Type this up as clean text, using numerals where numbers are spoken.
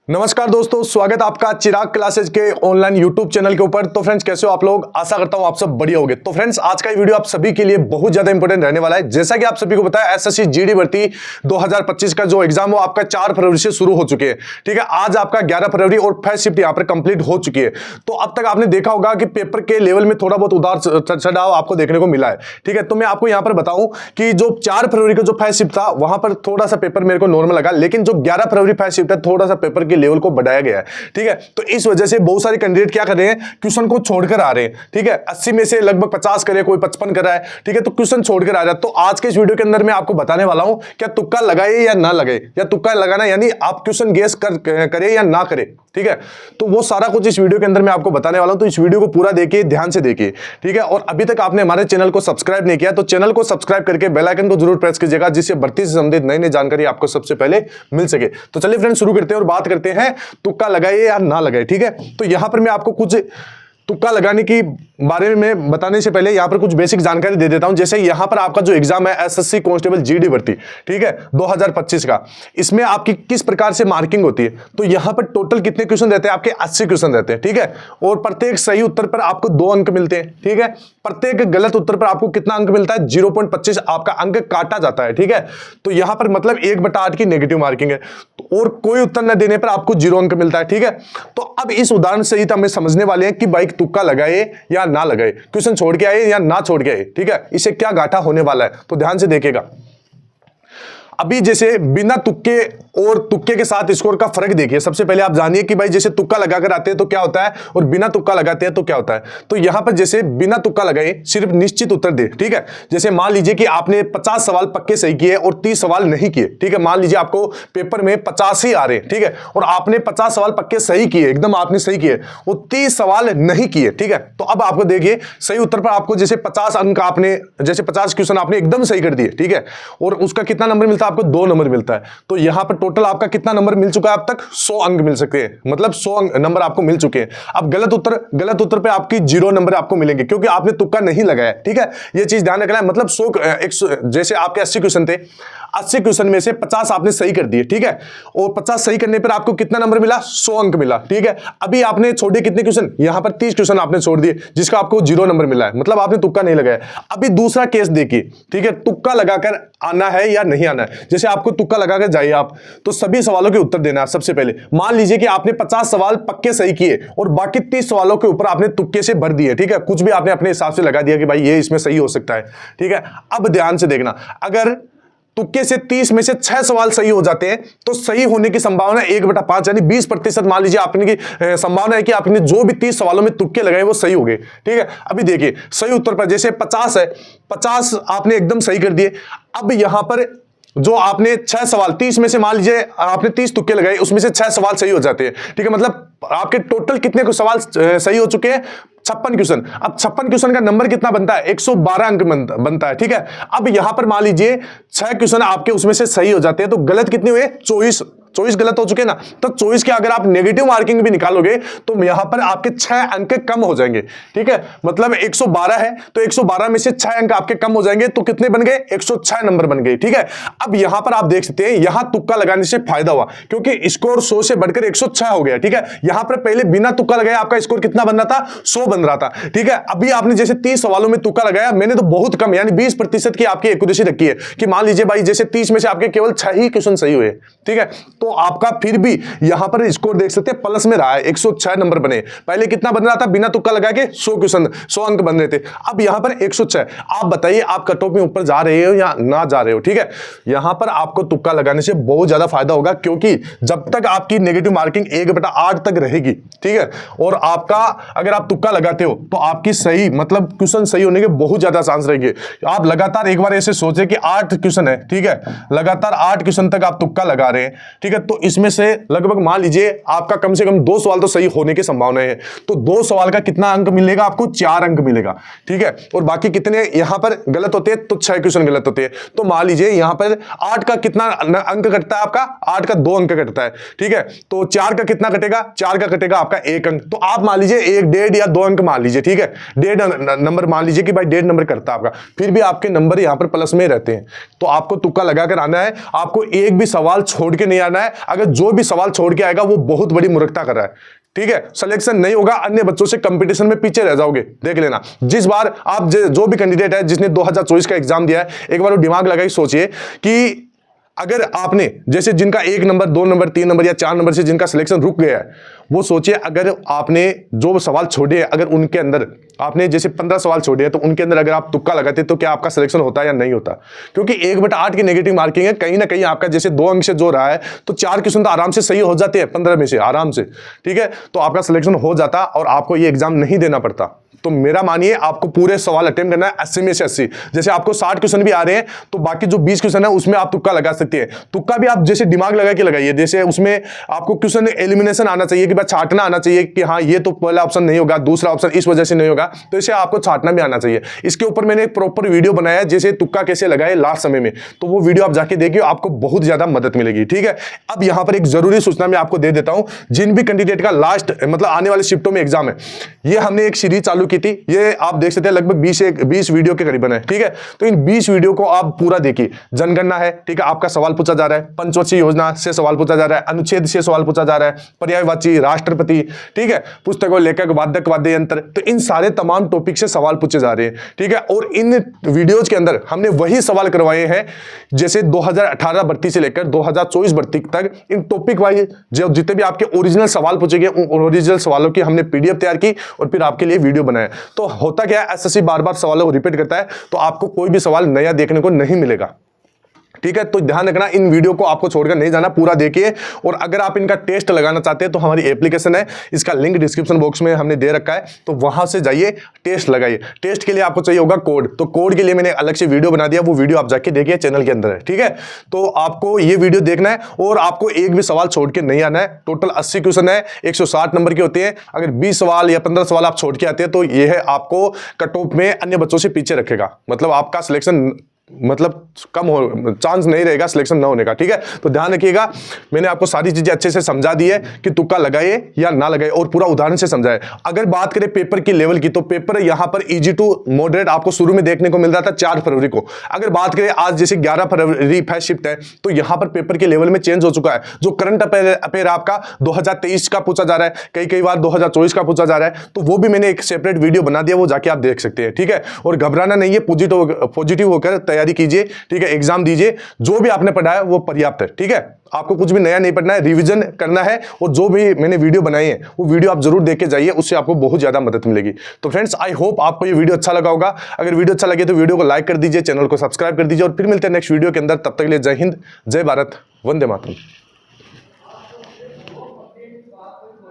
नमस्कार दोस्तों, स्वागत है आपका चिराग क्लासेज के ऑनलाइन यूट्यूब चैनल के ऊपर। तो फ्रेंड्स, कैसे हो आप लोग? आशा करता हूं आप सब बढ़िया होंगे। तो फ्रेंड्स, आज का ये वीडियो आप सभी के लिए बहुत ज्यादा इंपॉर्टेंट रहने वाला है। जैसा कि आप सभी को पता है, एसएससी जीडी भर्ती 2025 का जो एग्जाम हो आपका 4 फरवरी से शुरू हो चुके हैं। ठीक है, आज आपका 11 फरवरी और फर्स्ट शिफ्ट यहाँ पर कंप्लीट हो चुकी है। तो अब तक आपने देखा होगा कि पेपर के लेवल में थोड़ा बहुत उतार चढ़ाव आपको देखने को मिला है। ठीक है, तो मैं आपको यहाँ पर बताऊं कि जो 4 फरवरी का जो फर्स्ट शिफ्ट था वहां पर थोड़ा सा पेपर मेरे को नॉर्मल लगा, लेकिन जो 11 फरवरी फर्स्ट शिफ्ट है थोड़ा सा पेपर के लेवल को बढ़ाया गया। ठीक है, तो इस वजह से बहुत सारे कैंडिडेट क्या कर रहे हैं, क्वेश्चन को छोड़कर आ रहे हैं। ठीक है, 80 में से लगभग 50 करे, कोई 55 कर रहा है। ठीक है, तो क्वेश्चन छोड़कर आ रहा है। तो आज के इस वीडियो के अंदर मैं आपको बताने वाला हूं, क्या तुक्का लगाए या ना लगाए, या तुक्का लगाना यानी आप क्वेश्चन गेस करे या ना करे। ठीक है, तो वो सारा कुछ इस वीडियो के अंदर मैं आपको बताने वाला हूं। तो इस वीडियो को पूरा देखिए, ध्यान से देखिए। ठीक है, और अभी तक आपने हमारे चैनल को सब्सक्राइब नहीं किया तो चैनल को सब्सक्राइब करके बेल आइकन को जरूर प्रेस कीजिएगा, जिससे भर्ती से संबंधित नई नई जानकारी आपको सबसे पहले मिल सके। तो चलिए फ्रेंड्स, शुरू करते हैं और बात करते हैं तुक्का लगाए या ना लगाए। ठीक है, तो यहां पर मैं आपको कुछ तुक्का लगाने की बारे में बताने से पहले यहां पर कुछ बेसिक जानकारी दे देता हूं। जैसे यहां पर आपका जो एग्जाम है एसएससी कांस्टेबल जीडी भर्ती, ठीक है, 2025 का, इसमें आपकी किस प्रकार से मार्किंग होती है। तो यहां पर टोटल कितने क्वेश्चन रहते हैं? आपके 80 क्वेश्चन रहते हैं। ठीक है, और प्रत्येक सही उत्तर पर आपको 2 अंक मिलते हैं। ठीक है, प्रत्येक गलत उत्तर पर आपको कितना अंक मिलता है? 0.25 आपका अंक काटा जाता है। ठीक है, तो यहां पर मतलब 1/8 की नेगेटिव मार्किंग है, और कोई उत्तर न देने पर आपको 0 अंक मिलता है। ठीक है, तो अब इस उदाहरण से ही हमें समझने वाले हैं कि भाई तुक्का लगाए या ना लगाए, क्वेश्चन छोड़ के आए या ना छोड़ के आए। ठीक है, इससे क्या घाटा होने वाला है, तो ध्यान से देखिएगा। अभी जैसे बिना तुक्के और तुक्के के साथ स्कोर का फर्क देखिए। सबसे पहले आप जानिए कि भाई जैसे तुक्का लगाकर आते हैं तो क्या होता है, और बिना तुक्का लगाते हैं तो क्या होता है। तो यहां पर जैसे बिना तुक्का लगाए सिर्फ निश्चित उत्तर दे। ठीक है, जैसे मान लीजिए कि आपने 50 सवाल पक्के सही किए और 30 सवाल नहीं किए। ठीक है, मान लीजिए आपको पेपर में 50 ही आ रहे हैं। ठीक है, और आपने 50 सवाल पक्के सही किए, एकदम आपने सही किए, वो 30 सवाल नहीं किए। ठीक है, तो अब आपको देखिए सही उत्तर पर आपको जैसे 50 अंक आपने, जैसे 50 क्वेश्चन आपने एकदम सही कर दिए। ठीक है, और उसका कितना नंबर मिलता है आपको? 2 नंबर मिलता है। तो यहां पर टोटल आपका कितना नंबर मिल चुका है? अब तक 100 अंक मिल सकते हैं, मतलब 100 नंबर आपको मिल चुके हैं। अब गलत उत्तर पे आपकी 0 नंबर आपको मिलेंगे, क्योंकि आपने तुक्का नहीं लगाया। ठीक है, ये चीज ध्यान रखना है। मतलब 100 जैसे आपके 80 क्वेश्चन थे, 80 क्वेश्चन में से 50 आपने सही कर दिए। ठीक है, और 50 सही करने पर आपको कितना नंबर मिला? 100 अंक मिला। ठीक है, अभी आपने छोड़े कितने क्वेश्चन? यहां पर 30 क्वेश्चन आपने छोड़ दिए, जिसका आपको 0 नंबर मिला है, मतलब आपने तुक्का नहीं लगाया। अभी दूसरा केस देखिए। ठीक है, तुक्का लगाकर आना है या नहीं आना है। जैसे आपको तुक्का लगाकर जाइए आप, तो सभी सवालों के उत्तर देना है। सबसे पहले मान लीजिए कि आपने 50 सवाल पक्के सही किए और बाकी 30 सवालों के ऊपर आपने तुक्के से भर दिए। ठीक है, कुछ भी आपने अपने हिसाब से लगा दिया कि भाई ये इसमें सही हो सकता है। ठीक है, अब ध्यान से देखना, अगर तुक्के से 30 में से 6 सवाल सही हो जाते हैं तो सही होने की संभावना 1/5 यानी 20% मान लीजिए आपने की संभावना है कि आपने जो भी 30 सवालों में तुक्के लगाए वो सही हो गए। ठीक है, अभी देखिए सही उत्तर पर जैसे 50 है, 50 आपने एकदम सही कर दिए। अब यहां पर जो आपने 6 सवाल 30 में से मान लीजिए आपने 30 तुक्के लगाए, उसमें से 6 सवाल सही हो जाते हैं। ठीक है, मतलब आपके टोटल कितने सवाल सही हो चुके हैं? 56 क्वेश्चन। अब 56 क्वेश्चन का नंबर कितना बनता है? 112 अंक बनता है। ठीक है, अब यहां पर मान लीजिए 6 क्वेश्चन आपके उसमें से सही हो जाते हैं, तो गलत कितने हुए? 24 गलत हो चुके ना। तो 24 के अगर आप नेगेटिव मार्किंग भी निकालोगे तो यहां पर आपके 6 अंक कम हो जाएंगे। ठीक है, मतलब 112 है तो 112 में से 6 अंक आपके कम हो जाएंगे, तो कितने बन गए? 106 नंबर बन गए। ठीक है, अब यहां पर आप देख सकते हैं यहां तुक्का लगाने से फायदा हुआ, क्योंकि स्कोर 100 से बढ़कर 106 हो गया। ठीक है, यहां पर पहले बिना तुक्का लगाया आपका स्कोर कितना बन रहा था? 100 बन रहा था। ठीक है, अभी आपने जैसे 30 सवालों में तुक्का लगाया, मैंने तो बहुत कम यानी 20% की आपकी एक्यूरेसी रखी है कि मान लीजिए भाई जैसे 30 में से आपके केवल 6 ही क्वेश्चन सही हुए। ठीक है, तो आपका फिर भी यहां पर स्कोर देख सकते हैं प्लस में रहा है, 106 नंबर बने। पहले कितना बन रहा था? बिना तुक्का लगा के 100 क्वेश्चन 100 अंक बन रहे थे, अब यहां पर 106। आप बताइए आप कट ऑफ में ऊपर जा रहे हो या ना जा रहे हो। ठीक है, यहां पर आपको तुक्का लगाने से बहुत ज्यादा फायदा होगा, क्योंकि जब तक आपकी नेगेटिव मार्किंग 1/8 तक रहेगी। ठीक है, और आपका अगर आप तुक्का लगाते हो तो आपकी सही मतलब क्वेश्चन सही होने के बहुत ज्यादा चांस रहेंगे। आप लगातार एक बार ऐसे सोचे कि 8 क्वेश्चन है। ठीक है, लगातार 8 क्वेश्चन तक आप तुक्का लगा रहे हैं। ठीक है, तो इसमें से लगभग मान लीजिए आपका कम से कम 2 सवाल तो सही होने की संभावना है। तो 2 सवाल का कितना अंक मिलेगा आपको? 4 अंक मिलेगा। ठीक है, और बाकी कितने यहां पर गलत होते हैं? तो 6 क्वेश्चन गलत होते हैं। तो मान लीजिए यहां पर 8 का कितना अंक कटता है आपका? 8 का 2 अंक कटता है। ठीक है, तो 4 का कितना कटेगा? 4 का कटेगा आपका 1 अंक। तो आप मान लीजिए 1, 1.5 या 2 अंक मान लीजिए। ठीक है, 1.5 नंबर मान लीजिए कि भाई 1.5 नंबर करता है आपका, फिर भी आपके नंबर यहां पर प्लस में रहते हैं। तो आपको तुक्का लगाकर आना है, आपको एक भी सवाल छोड़ के नहीं आना है। है, अगर जो भी सवाल छोड़ के आएगा वो बहुत बड़ी मूर्खता कर रहा है। ठीक है, सिलेक्शन नहीं होगा, अन्य बच्चों से कंपटीशन में पीछे रह जाओगे। देख लेना, जिस बार आप जो भी कैंडिडेट है जिसने 2024 का एग्जाम दिया है, एक बार वो दिमाग लगाई सोचिए कि अगर आपने जैसे जिनका 1 नंबर 2 नंबर 3 नंबर या 4 नंबर से जिनका सिलेक्शन रुक गया है, वो सोचिए अगर आपने जो सवाल छोड़े हैं, अगर उनके अंदर आपने जैसे 15 सवाल छोड़े हैं, तो उनके अंदर अगर आप तुक्का लगाते तो क्या आपका सिलेक्शन होता या नहीं होता? क्योंकि 1/8 की नेगेटिव मार्किंग है, कहीं ना कहीं आपका जैसे 2 अंक से जो रहा है तो 4 क्वेश्चन तो आराम से सही हो जाते हैं 15 में से आराम से। ठीक है, तो आपका सिलेक्शन हो जाता और आपको ये एग्जाम नहीं देना पड़ता। तो मेरा मानिए आपको पूरे सवाल अटेम्प्ट करना है 80 में से 80। जैसे आपको 60 क्वेश्चन भी आ रहे हैं तो बाकी जो 20 क्वेश्चन है उसमें आप तुक्का लगा सकते हैं। तुक्का भी आप जैसे दिमाग लगा के लगाइए, जैसे उसमें आपको क्वेश्चन एलिमिनेशन आना चाहिए कि भाई छांटना आना चाहिए कि हाँ ये तो पहला ऑप्शन नहीं होगा, दूसरा ऑप्शन इस वजह से नहीं होगा, तो इसे आपको छांटना भी आना चाहिए। इसके ऊपर मैंने एक प्रॉपर वीडियो बनाया है जैसे तुक्का कैसे लगाए लास्ट समय में, तो वो वीडियो आप जाके देखिए, आपको बहुत ज्यादा मदद मिलेगी। ठीक है, अब यहां पर एक जरूरी सूचना मैं आपको दे देता हूं, जिन भी कैंडिडेट का लास्ट मतलब आने वाले शिफ्टों में एग्जाम है, ये हमने एक सीरीज चालू की थी, ये आप देख सकते हैं लगभग 20 वीडियो के करीबन है। ठीक है, तो इन 20 वीडियो को आप पूरा देखिए। जनगणना है, ठीक है, आपका सवाल पूछा जा रहा है, पंचवर्षीय योजना से सवाल पूछा जा रहा है, अनुच्छेद से सवाल पूछा जा रहा है, पर्यायवाची, राष्ट्रपति, ठीक है, पुस्तकों, लेखक, वादक, वाद्य यंत्र, तो इन सारे तमाम टॉपिक से सवाल पूछे जा रहे हैं। ठीक है, और इन वीडियोज के अंदर हमने वही सवाल करवाए हैं जैसे 2018 भर्ती से लेकर 2024 भर्ती तक, इन टॉपिक वाइज जो जितने भी आपके ओरिजिनल सवाल पूछे गए उन ओरिजिनल सवालों की हमने पीडीएफ तैयार की और फिर आपके लिए वीडियो बनाया। तो होता क्या है, एसएससी बार बार सवालों को रिपीट करता है, तो आपको कोई भी सवाल नया देखने को नहीं मिलेगा। ठीक है, तो ध्यान रखना, इन वीडियो को आपको छोड़कर नहीं जाना, पूरा देखिए। और अगर आप इनका टेस्ट लगाना चाहते हैं तो हमारी एप्लीकेशन है, इसका लिंक डिस्क्रिप्शन बॉक्स में हमने दे रखा है, तो वहां से जाइए, टेस्ट लगाइए। टेस्ट के लिए आपको चाहिए होगा कोड, तो कोड के लिए मैंने अलग से वीडियो बना दिया, वो वीडियो आप जाके देखिए, चैनल के अंदर है। ठीक है, तो आपको ये वीडियो देखना है और आपको एक भी सवाल छोड़ के नहीं आना है। टोटल 80 क्वेश्चन है, 160 नंबर के होते हैं। अगर 20 सवाल या 15 सवाल आप छोड़ के आते हैं तो यह आपको कट ऑफ में अन्य बच्चों से पीछे रखेगा, मतलब आपका सिलेक्शन मतलब कम हो, चांस नहीं रहेगा सिलेक्शन ना होने का। ठीक है, तो ध्यान रखिएगा, मैंने आपको सारी चीजें अच्छे से समझा दी है कि तुक्का लगाए या ना लगाए, और पूरा उदाहरण से समझाए। अगर बात करें पेपर की लेवल की, तो पेपर यहां पर इजी टू मॉडरेट आपको शुरू में देखने को मिल रहा था 4 फरवरी को। अगर बात करें आज जैसे 11 फरवरी फर्स्ट शिफ्ट है, तो यहां पर पेपर के लेवल में चेंज हो चुका है। जो करंट अफेयर आपका 2023 का पूछा जा रहा है, कई बार 2024 का पूछा जा रहा है, तो वो भी मैंने एक सेपरेट वीडियो बना दिया, वो जाके आप देख सकते हैं। ठीक है, और घबराना नहीं है, पॉजिटिव होकर तैयारी कीजिए। ठीक है, एग्जाम दीजिए, जो भी आपने पढ़ा है वो पर्याप्त है। ठीक है, आपको कुछ भी नया नहीं पढ़ना है, रिवीजन करना है, और जो भी मैंने वीडियो बनाई है वो वीडियो आप जरूर देख के जाइए, उससे आपको बहुत ज्यादा मदद मिलेगी। तो फ्रेंड्स, आई होप आपको ये वीडियो अच्छा लगा होगा। अगर वीडियो अच्छा लगे तो वीडियो को लाइक कर दीजिए, चैनल को सब्सक्राइब कर दीजिए, और फिर मिलते हैं नेक्स्ट वीडियो के अंदर। तब तक के लिए जय हिंद, जय भारत, वंदे मातरम।